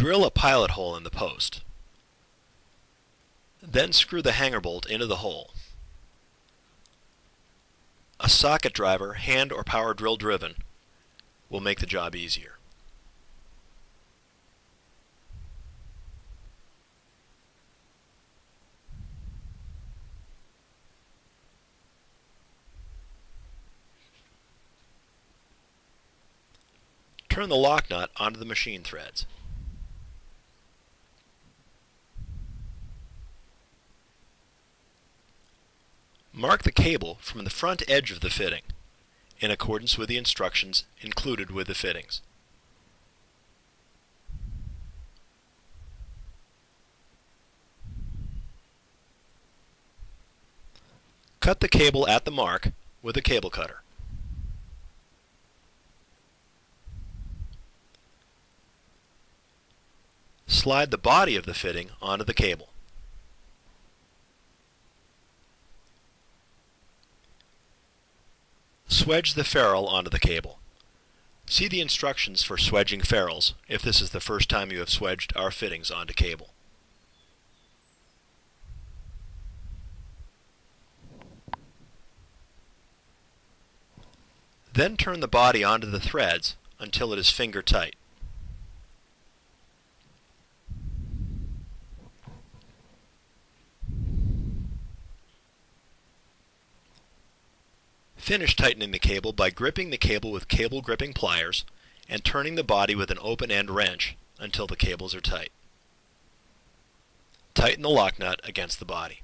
Drill a pilot hole in the post. Then screw the hanger bolt into the hole. A socket driver, hand or power drill driven, will make the job easier. Turn the lock nut onto the machine threads. Mark the cable from the front edge of the fitting, in accordance with the instructions included with the fittings. Cut the cable at the mark with a cable cutter. Slide the body of the fitting onto the cable. Swedge the ferrule onto the cable. See the instructions for swedging ferrules if this is the first time you have swedged our fittings onto cable. Then turn the body onto the threads until it is finger tight. Finish tightening the cable by gripping the cable with cable gripping pliers and turning the body with an open-end wrench until the cables are tight. Tighten the lock nut against the body.